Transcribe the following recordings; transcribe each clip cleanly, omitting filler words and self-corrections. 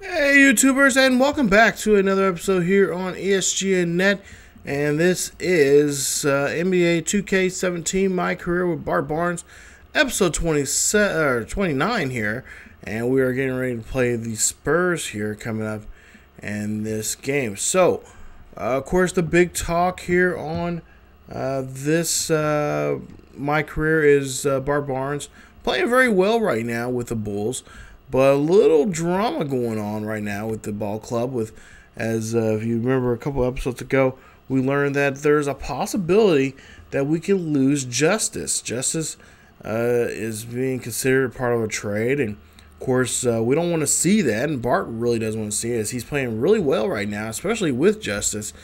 Hey YouTubers, and welcome back to another episode here on ESGNet. And this is NBA 2K17 My Career with Bart Barnes, episode 29 here. And we are getting ready to play the Spurs here coming up in this game. So, of course, the big talk here on this My Career is Bart Barnes playing very well right now with the Bulls. But a little drama going on right now with the ball club. As if you remember a couple episodes ago, we learned that there's a possibility that we can lose Justice. Justice is being considered part of a trade, and of course we don't want to see that. And Bart really doesn't want to see it, as he's playing really well right now, especially with Justice.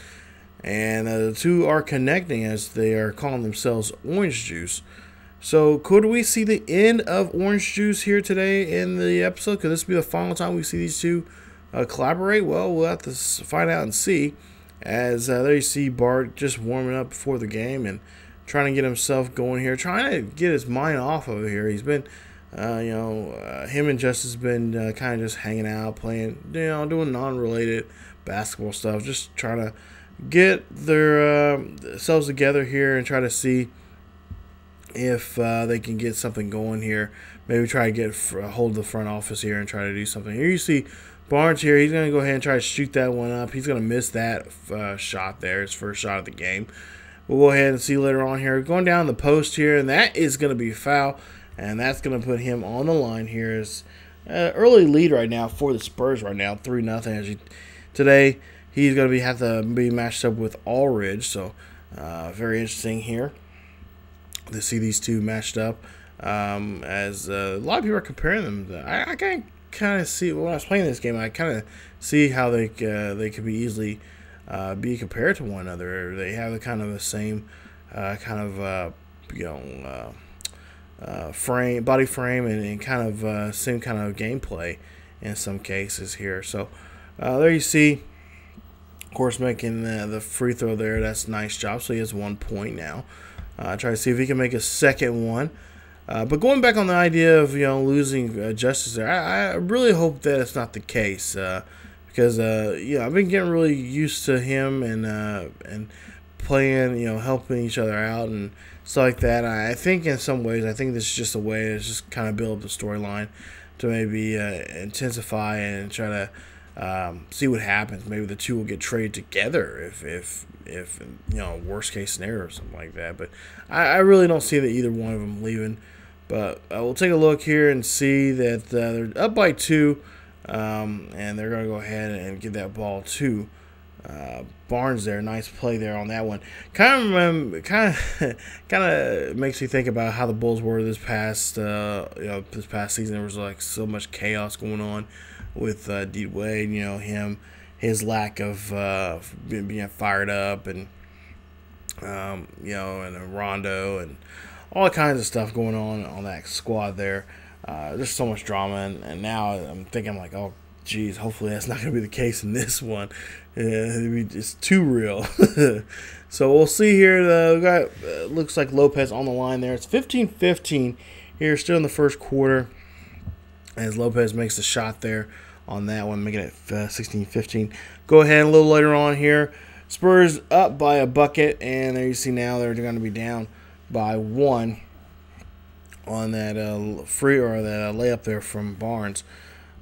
And the two are connecting, as they are calling themselves Orange Juice. So, could we see the end of Orange Juice here today in the episode? Could this be the final time we see these two collaborate? Well, we'll have to find out and see. As there you see Bart just warming up before the game and trying to get himself going here, trying to get his mind off of it here. He's been, him and Justice have been kind of just hanging out, playing, doing non-related basketball stuff, just trying to get their selves together here and try to see if they can get something going here. Maybe try to get a hold of the front office here and try to do something. Here you see Barnes here. He's going to go ahead and try to shoot that one up. He's going to miss that shot there, his first shot of the game. We'll go ahead and see later on here. Going down the post here, and that is going to be a foul. And that's going to put him on the line here. Is early lead right now for the Spurs right now, 3-0. Today, he's going to have to be matched up with Allridge. So, very interesting here to see these two matched up, as a lot of people are comparing them. I can kind of see, when I was playing this game, I kind of see how they could be easily be compared to one another. They have the kind of the same body frame, and kind of same kind of gameplay in some cases here. So there you see, of course, making the free throw there. That's a nice job. So he has 1 point now. Try to see if he can make a second one. But going back on the idea of losing Justice there, I really hope that it's not the case, because I've been getting really used to him and playing, helping each other out and stuff like that. I think in some ways, I think this is just a way to just kind of build up the storyline to maybe intensify and try to see what happens. Maybe the two will get traded together if worst case scenario or something like that. But I really don't see that either one of them leaving. But we'll take a look here and see that they're up by 2, and they're going to go ahead and give that ball to Barnes there. Nice play there on that one. Kind of makes me think about how the Bulls were this past season. There was like so much chaos going on with D Wade, his lack of being fired up, and and Rondo, and all kinds of stuff going on that squad there. There's so much drama, and now I'm thinking like, oh geez, hopefully that's not going to be the case in this one. It's too real. So we'll see here. We got looks like Lopez on the line there. It's 15-15 here, still in the first quarter, as Lopez makes the shot there on that one, making it 16-15. Go ahead a little later on here. Spurs up by a bucket, and there you see now they're going to be down by 1 on that layup there from Barnes.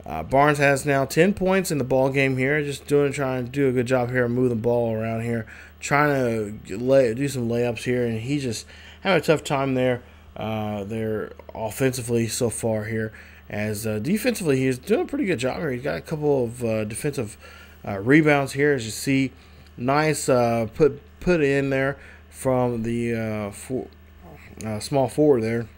Barnes has now 10 points in the ball game here. Just trying to do a good job here, move the ball around here, trying to do some layups here, and he just having a tough time there. They're offensively so far here. As defensively, he's doing a pretty good job here. He's got a couple of defensive rebounds here, as you see. Nice put in there from the small forward there.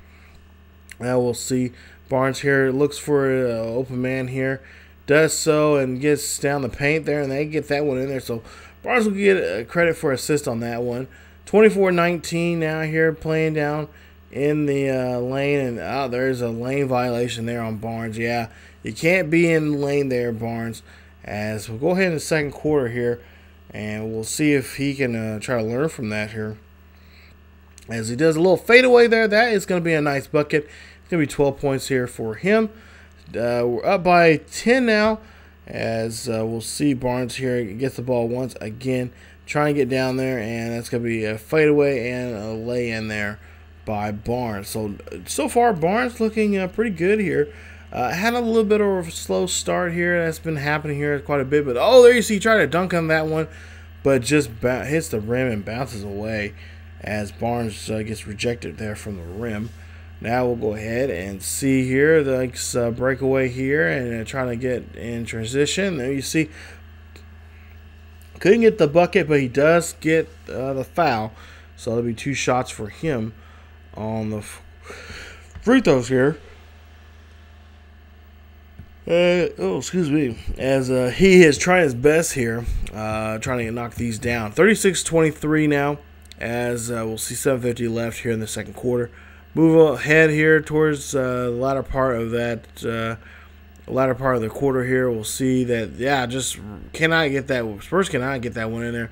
Now we'll see Barnes here looks for an open man here, does so, and gets down the paint there, and they get that one in there. So Barnes will get credit for assist on that one. 24-19 now here, playing down in the lane, and there's a lane violation there on Barnes. Yeah, you can't be in the lane there, Barnes. As we'll go ahead in the second quarter here, and we'll see if he can try to learn from that here. As he does a little fadeaway there, that is going to be a nice bucket. It's going to be 12 points here for him. We're up by 10 now, as we'll see Barnes here gets the ball once again, trying to get down there, and that's going to be a fadeaway and a lay in there by Barnes. So far Barnes looking pretty good here. Had a little bit of a slow start here. That's been happening here quite a bit, but oh, there you see, try to dunk on that one, but just hits the rim and bounces away as Barnes gets rejected there from the rim. Now we'll go ahead and see here the breakaway here and trying to get in transition. There you see, couldn't get the bucket, but he does get the foul. So there'll be 2 shots for him on the free throws here. Excuse me. As he is trying his best here, trying to knock these down. 36-23 now, as we'll see 7:50 left here in the second quarter. Move ahead here towards the latter part of that the quarter here. We'll see that, yeah, just cannot get that. Spurs cannot get that one in there,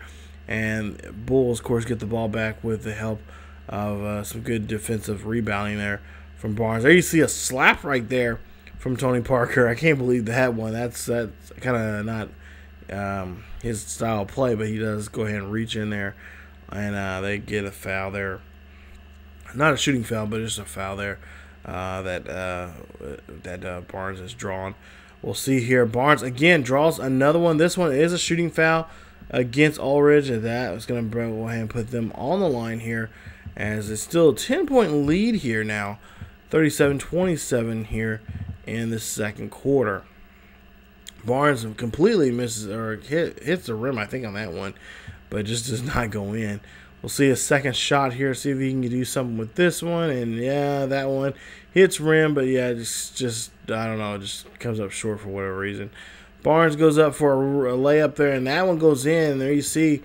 and Bulls, of course, get the ball back with the help of some good defensive rebounding there from Barnes. There you see a slap right there from Tony Parker. I can't believe that one. That's kind of not his style of play, but he does go ahead and reach in there, and they get a foul there. Not a shooting foul, but just a foul there that Barnes has drawn. We'll see here. Barnes again draws another one. This one is a shooting foul against Ulrich, and that is going to go ahead and put them on the line here, as it's still a 10-point lead here now, 37-27 here in the second quarter. Barnes completely misses or hits the rim, I think, on that one, but just does not go in. We'll see a second shot here, see if he can do something with this one, and yeah, that one hits rim, but yeah, just I don't know, just comes up short for whatever reason. Barnes goes up for a layup there, and that one goes in. There you see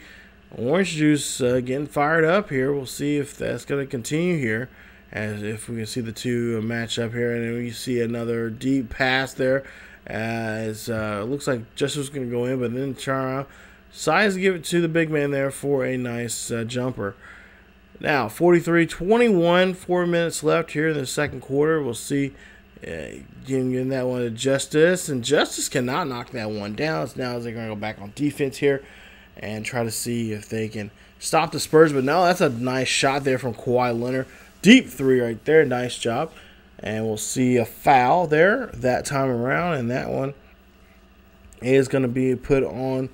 Orange Juice getting fired up here. We'll see if that's going to continue here, as if we can see the two match up here, and then we see another deep pass there, as it looks like Justice was going to go in, but then Chara decides to give it to the big man there for a nice jumper. Now, 43-21, 4 minutes left here in the second quarter. We'll see getting that one to Justice, and Justice cannot knock that one down. So now they're going to go back on defense here and try to see if they can stop the Spurs. But no, that's a nice shot there from Kawhi Leonard. Deep three right there. Nice job. And we'll see a foul there that time around, and that one is going to be put on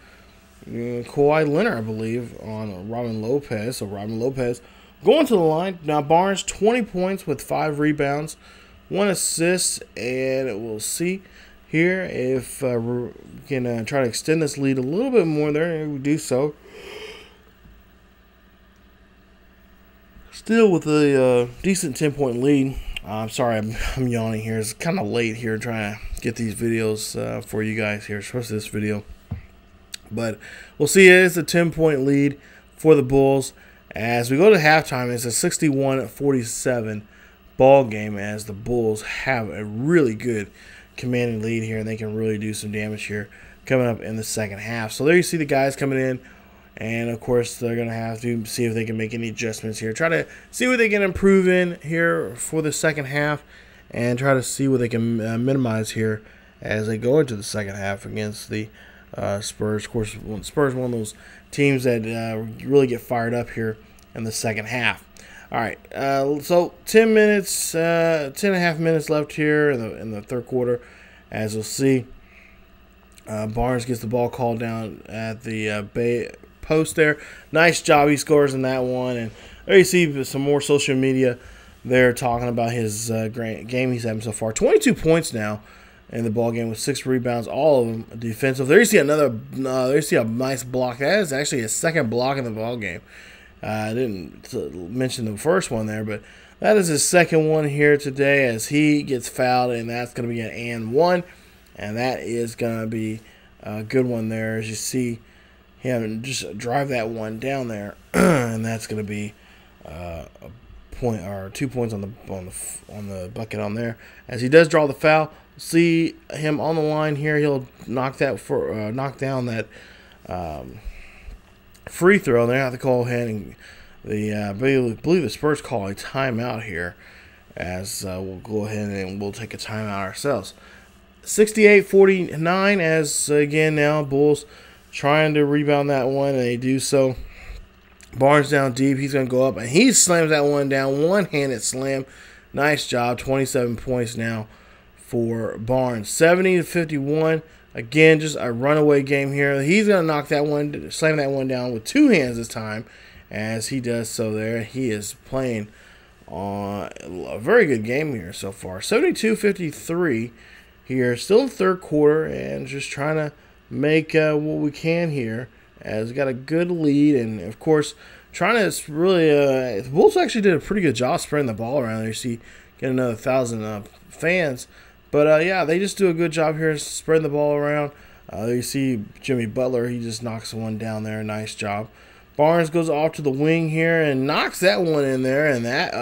Kawhi Leonard, I believe, on Robin Lopez. So Robin Lopez going to the line. Now Barnes, 20 points with 5 rebounds, 1 assist, and we'll see here if we can try to extend this lead a little bit more there, and we do so. Still with a decent 10-point lead. I'm sorry, I'm yawning here. It's kind of late here trying to get these videos for you guys here, especially this video. But we'll see, it is a 10-point lead for the Bulls. As we go to halftime, it's a 61-47 ball game, as the Bulls have a really good commanding lead here, and they can really do some damage here coming up in the second half. So there you see the guys coming in, and of course they're going to have to see if they can make any adjustments here. Try to see what they can improve in here for the second half, and try to see what they can minimize here as they go into the second half against the Spurs. Of course, Spurs, one of those teams that really get fired up here in the second half. All right, so 10 minutes, 10.5 minutes left here in the third quarter. As you'll see, Barnes gets the ball called down at the Bay post there. Nice job, he scores in that one. And there you see some more social media there talking about his great game he's having so far. 22 points now in the ball game with 6 rebounds, all of them defensive. There you see another. There you see a nice block. That is actually a second block in the ball game. I didn't mention the first one there, but that is his second one here today, as he gets fouled, and that's going to be an and one, and that is going to be a good one there, as you see him just drive that one down there, and that's going to be a point or 2 points on the bucket on there, as he does draw the foul. See him on the line here. He'll knock down that free throw. They have to call ahead, and I believe the Spurs call a timeout here, as we'll go ahead and we'll take a timeout ourselves. 68-49 as, again, now Bulls trying to rebound that one, and they do so. Barnes down deep. He's going to go up, and he slams that one down. One-handed slam. Nice job. 27 points now for Barnes. 70-51. Again, just a runaway game here. He's going to knock that one, slam that one down with two hands this time, as he does so there. He is playing a very good game here so far. 72-53 here. Still in the third quarter, and just trying to make what we can here, as we got a good lead, and of course trying to really the Bulls actually did a pretty good job spreading the ball around there. You see, get another 1,000 fans, but yeah, they just do a good job here spreading the ball around. You see Jimmy Butler, he just knocks one down there. Nice job. Barnes goes off to the wing here and knocks that one in there, and that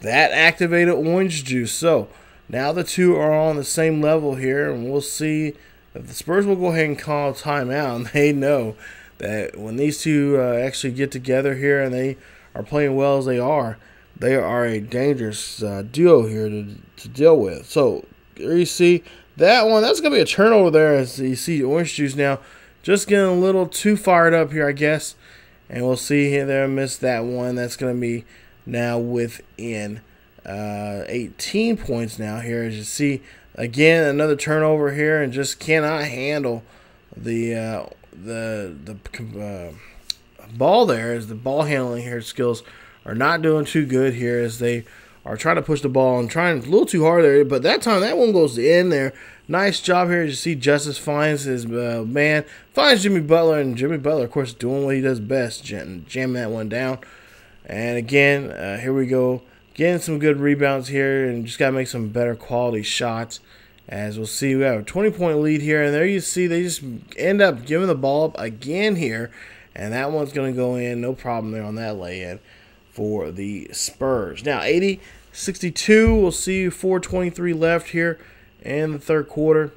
activated orange juice. So now the two are on the same level here, and we'll see if the Spurs will go ahead and call a timeout. And they know that when these two actually get together here and they are playing well as they are a dangerous duo here to deal with. So there you see that one. That's going to be a turnover there, as you see orange juice now just getting a little too fired up here, I guess. And we'll see here there, missed that one. That's going to be now within 18 points now here, as you see. Again, another turnover here, and just cannot handle the ball there, as the ball handling here skills are not doing too good here, as they are trying to push the ball and trying a little too hard there. But that time, that one goes in there. Nice job here. As you see, Justice finds his man, finds Jimmy Butler, and Jimmy Butler, of course, doing what he does best, jamming that one down. And again, here we go. Getting some good rebounds here, and just got to make some better quality shots. As we'll see, we have a 20-point lead here, and there you see they just end up giving the ball up again here, and that one's going to go in, no problem there on that lay-in for the Spurs. Now 80-62, we'll see 4:23 left here in the third quarter,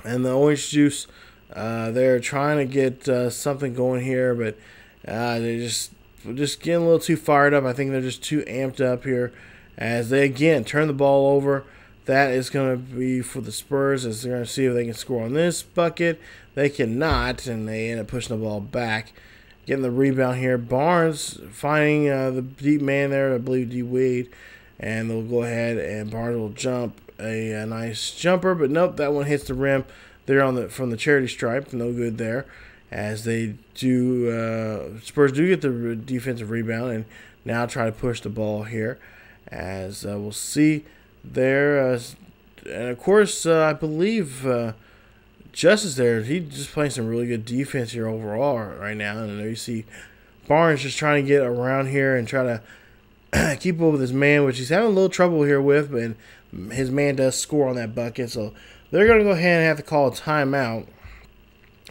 and the orange juice, they're trying to get something going here, but they just getting a little too fired up. I think they're just too amped up here, as they again turn the ball over. That is going to be for the Spurs, as they're going to see if they can score on this bucket. They cannot, and they end up pushing the ball back. Getting the rebound here. Barnes finding the deep man there, I believe D. Wade. And they'll go ahead, and Barnes will jump a nice jumper. But nope, that one hits the rim there from the charity stripe. No good there. As they do, Spurs do get the defensive rebound and now try to push the ball here. As we'll see there, and of course, I believe Justice there, he's just playing some really good defense here overall right now. And there you see Barnes just trying to get around here and try to keep up with his man, which he's having a little trouble here with, but his man does score on that bucket. So they're going to go ahead and have to call a timeout,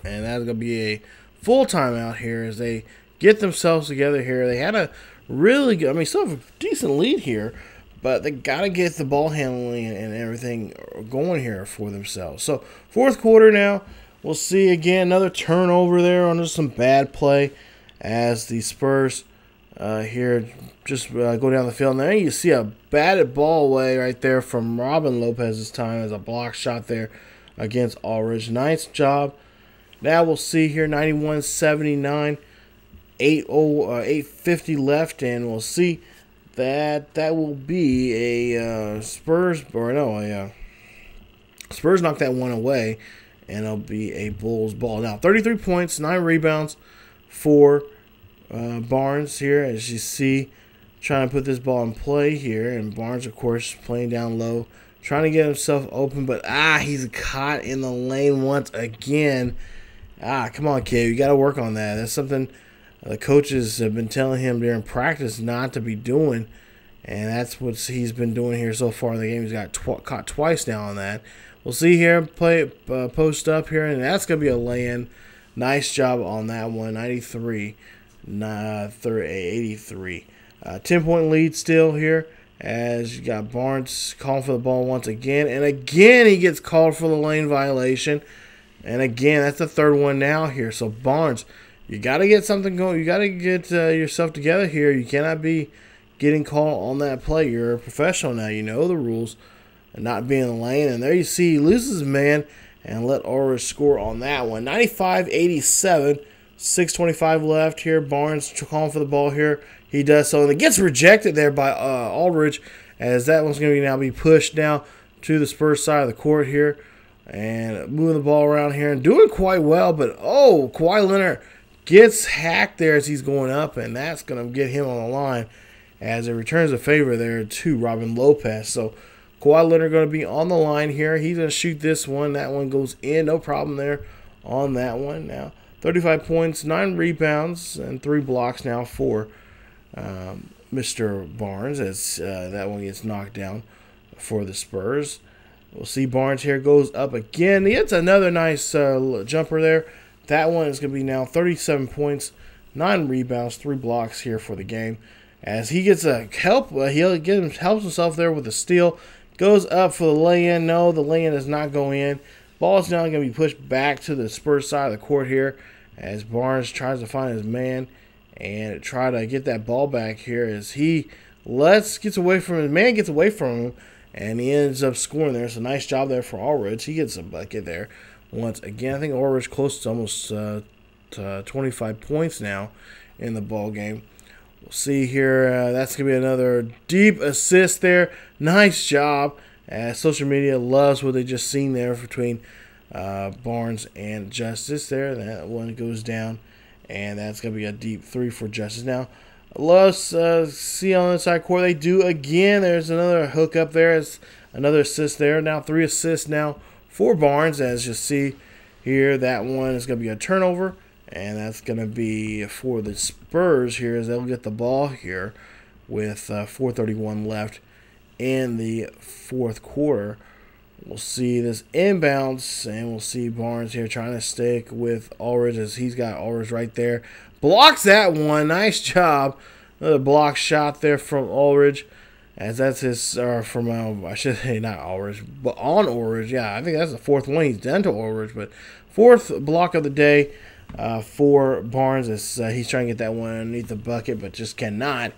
and that's going to be a full timeout here as they get themselves together here. They had a really good, still have a decent lead here, but they got to get the ball handling and everything going here for themselves. So fourth quarter now, we'll see again another turnover there on just some bad play, as the Spurs here just go down the field. And there you see a batted ball away right there from Robin Lopez this time, as a block shot there against Aldridge. Nice job. Now we'll see here 91-79, 8:50 left, and we'll see that will be a Spurs knock that one away, and it'll be a Bulls ball. Now 33 points, 9 rebounds for Barnes here, as you see, trying to put this ball in play here, and Barnes, of course, playing down low, trying to get himself open, but he's caught in the lane once again. Come on, kid, you got to work on that. That's something the coaches have been telling him during practice not to be doing, and that's what he's been doing here so far in the game. He's got caught twice now on that. We'll see here, play post up here, and that's going to be a lay-in. Nice job on that one, 93-83. 10-point lead still here, as you got Barnes calling for the ball once again, and again he gets called for the lane violation, and again that's the third one now here. So Barnes, you got to get something going. You got to get yourself together here. You cannot be getting called on that play. You're a professional now. You know the rules. and not being in the lane. And there you see he loses his man and let Ulrich score on that one. 95-87, 6:25 left here. Barnes calling for the ball here. He does so, and it gets rejected there by Ulrich, as that one's going to now be pushed down to the Spurs side of the court here. And moving the ball around here and doing quite well. But, oh, Kawhi Leonard gets hacked there as he's going up, and that's going to get him on the line as it returns a favor there to Robin Lopez. So, Kawhi Leonard going to be on the line here. He's going to shoot this one. That one goes in. No problem there on that one. Now, 35 points, 9 rebounds, and 3 blocks now for Mr. Barnes as that one gets knocked down for the Spurs. We'll see Barnes here goes up again. He hits another nice jumper there. That one is going to be now 37 points, 9 rebounds, 3 blocks here for the game. As he gets a help, helps himself there with a steal. Goes up for the lay-in. No, the lay-in does not go in. Ball is now going to be pushed back to the Spurs side of the court here as Barnes tries to find his man and try to get that ball back here as he gets away from his man, gets away from him. And he ends up scoring there. It's a nice job there for Ulrich. He gets a bucket there once again. I think Ulrich close to almost 25 points now in the ball game. We'll see here. That's going to be another deep assist there. Nice job. Social media loves what they just seen there between Barnes and Justice there. That one goes down. And that's going to be a deep 3 for Justice. Now, let's see on the inside court. They do again. There's another hook up there. It's another assist there. Now 3 assists now for Barnes. As you see here, that one is going to be a turnover. And that's going to be for the Spurs here as they'll get the ball here with 4:31 left in the fourth quarter. We'll see this inbounds, and we'll see Barnes here trying to stick with Ulrich as he's got Ulrich right there. Blocks that one. Nice job. Another block shot there from Ulrich, as that's his, I should say not Ulrich, but on Ulrich. Yeah, I think that's the 4th one he's done to Ulrich, but 4th block of the day for Barnes as he's trying to get that one underneath the bucket, but just cannot.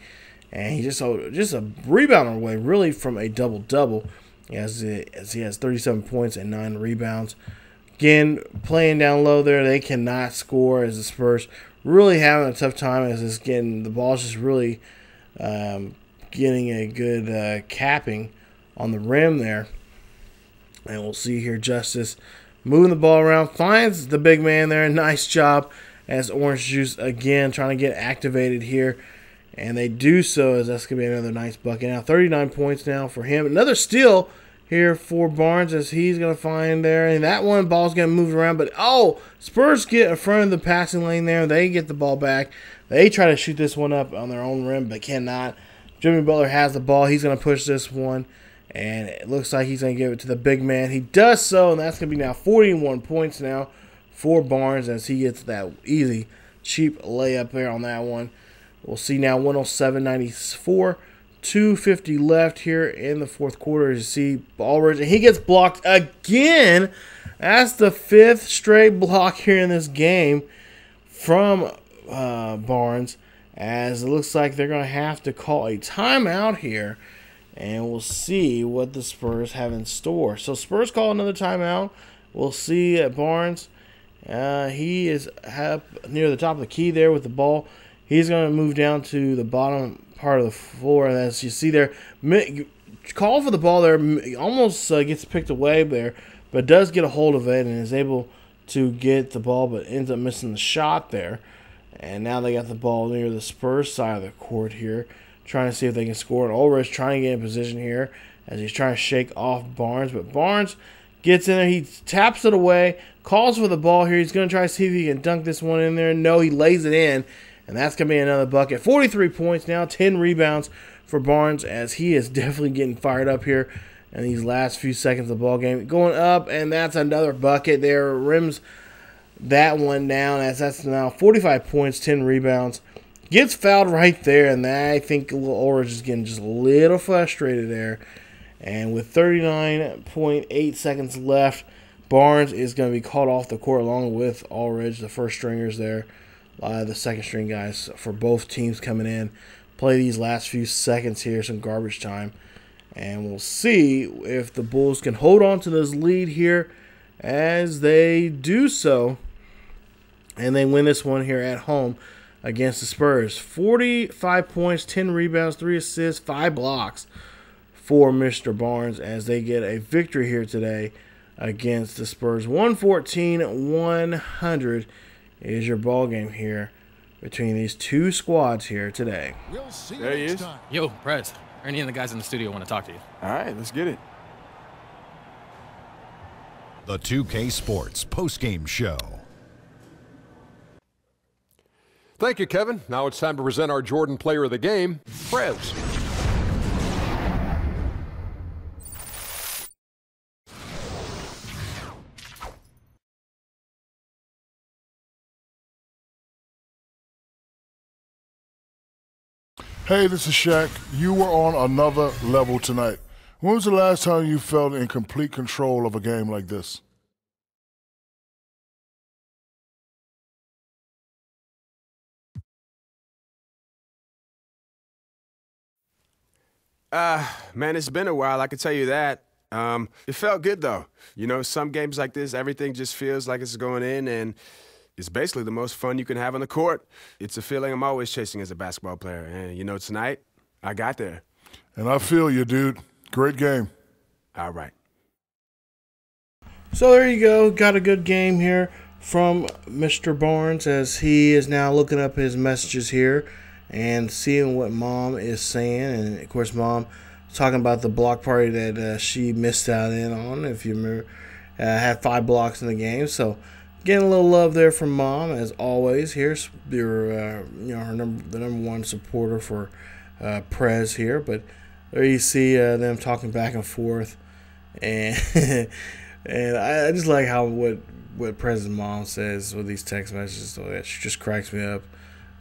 And he just a rebounder away, really, from a double-double. As he has 37 points and 9 rebounds. Again, playing down low there, they cannot score as the Spurs really having a tough time as it's getting, the ball's just really getting a good capping on the rim there. And we'll see here Justice moving the ball around, finds the big man there. Nice job as Orange Juice again trying to get activated here. And they do so as that's going to be another nice bucket. Now 39 points now for him. Another steal here for Barnes as he's going to find there. And that one, ball's going to move around. But, oh, Spurs get in front of the passing lane there. They get the ball back. They try to shoot this one up on their own rim, but cannot. Jimmy Butler has the ball. He's going to push this one. And it looks like he's going to give it to the big man. He does so, and that's going to be now 41 points now for Barnes as he gets that easy, cheap layup there on that one. We'll see now 107-94, 2:50 left here in the fourth quarter. You see Ulrich, and he gets blocked again. That's the 5th straight block here in this game from Barnes, as it looks like they're going to have to call a timeout here, and we'll see what the Spurs have in store. So Spurs call another timeout. We'll see at Barnes. He is up near the top of the key there with the ball. He's going to move down to the bottom part of the floor. And as you see there, call for the ball there. Almost gets picked away there, but does get a hold of it and is able to get the ball, but ends up missing the shot there. And now they got the ball near the Spurs side of the court here, trying to see if they can score. And Ulrich trying to get in position here as he's trying to shake off Barnes. But Barnes gets in there. He taps it away, calls for the ball here. He's going to try to see if he can dunk this one in there. No, he lays it in. And that's going to be another bucket. 43 points now, 10 rebounds for Barnes as he is definitely getting fired up here in these last few seconds of the ball game. Going up, and that's another bucket there. Rims that one down as that's now 45 points, 10 rebounds. Gets fouled right there, and I think Ulrich is getting just a little frustrated there. And with 39.8 seconds left, Barnes is going to be called off the court along with Ulrich, the first stringers there. The second string guys for both teams coming in. Play these last few seconds here, some garbage time. And we'll see if the Bulls can hold on to this lead here as they do so. And they win this one here at home against the Spurs. 45 points, 10 rebounds, 3 assists, 5 blocks for Mr. Barnes as they get a victory here today against the Spurs. 114-100 is your ball game here between these two squads here today. There he is. Yo, Prez. Ernie and the guys in the studio want to talk to you. All right, let's get it. The 2K Sports postgame show. Thank you, Kevin. Now it's time to present our Jordan player of the game, Prez. Hey, this is Shaq. You were on another level tonight. When was the last time you felt in complete control of a game like this? Man, it's been a while, I can tell you that. It felt good, though. You know, some games like this, everything just feels like it's going in, and it's basically the most fun you can have on the court. It's a feeling I'm always chasing as a basketball player. And, you know, tonight, I got there. And I feel you, dude. Great game. All right. So there you go. Got a good game here from Mr. Barnes as he is now looking up his messages here and seeing what Mom is saying. And, of course, Mom talking about the block party that she missed out in on, if you remember. Had 5 blocks in the game. So getting a little love there from Mom, as always. Here's your, the number one supporter for Prez here. But there you see them talking back and forth. And and I just like how what Prez's mom says with these text messages. So that she just cracks me up.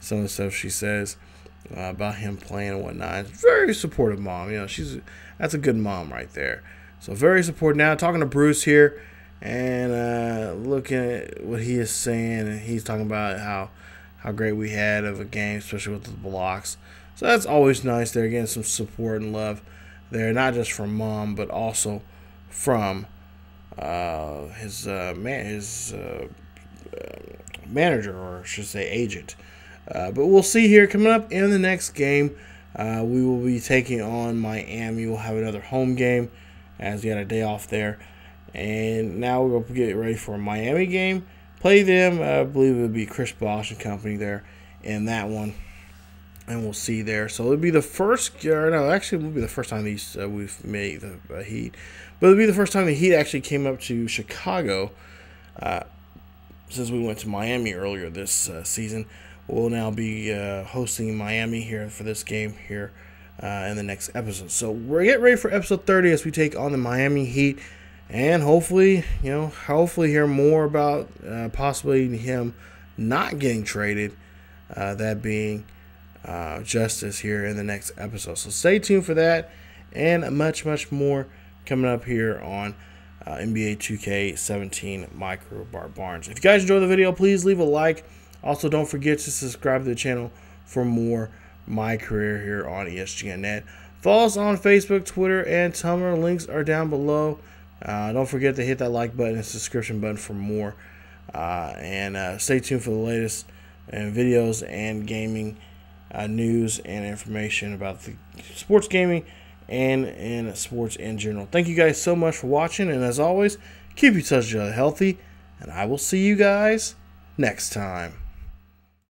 Some of the stuff she says about him playing and whatnot. Very supportive mom. You know, that's a good mom right there. So very supportive. Now talking to Bruce here and looking at what he is saying, and he's talking about how great we had of a game, especially with the blocks. So that's always nice there. Getting some support and love there, not just from Mom, but also from his manager, or I should say agent. But we'll see here coming up in the next game. We will be taking on Miami. We'll have another home game as we had a day off there. And now we're going to get ready for a Miami game. Play them. I believe it would be Chris Bosh and company there in that one. And we'll see there. So it'll be the first, actually it will be the first time we've made the Heat. But it'll be the first time the Heat actually came up to Chicago since we went to Miami earlier this season. We'll now be hosting Miami here for this game here in the next episode. So we're getting ready for episode 30 as we take on the Miami Heat. And hopefully hear more about possibly him not getting traded. That being Justice here in the next episode. So stay tuned for that and much, much more coming up here on NBA 2K17 MyCareer Bart Barnes. If you guys enjoyed the video, please leave a like. Also, don't forget to subscribe to the channel for more MyCareer here on ESGNet. Follow us on Facebook, Twitter, and Tumblr. Links are down below. Don't forget to hit that like button and subscription button for more. And stay tuned for the latest videos and gaming news and information about the sports gaming and sports in general. Thank you guys so much for watching, and as always, keep each other healthy, and I will see you guys next time.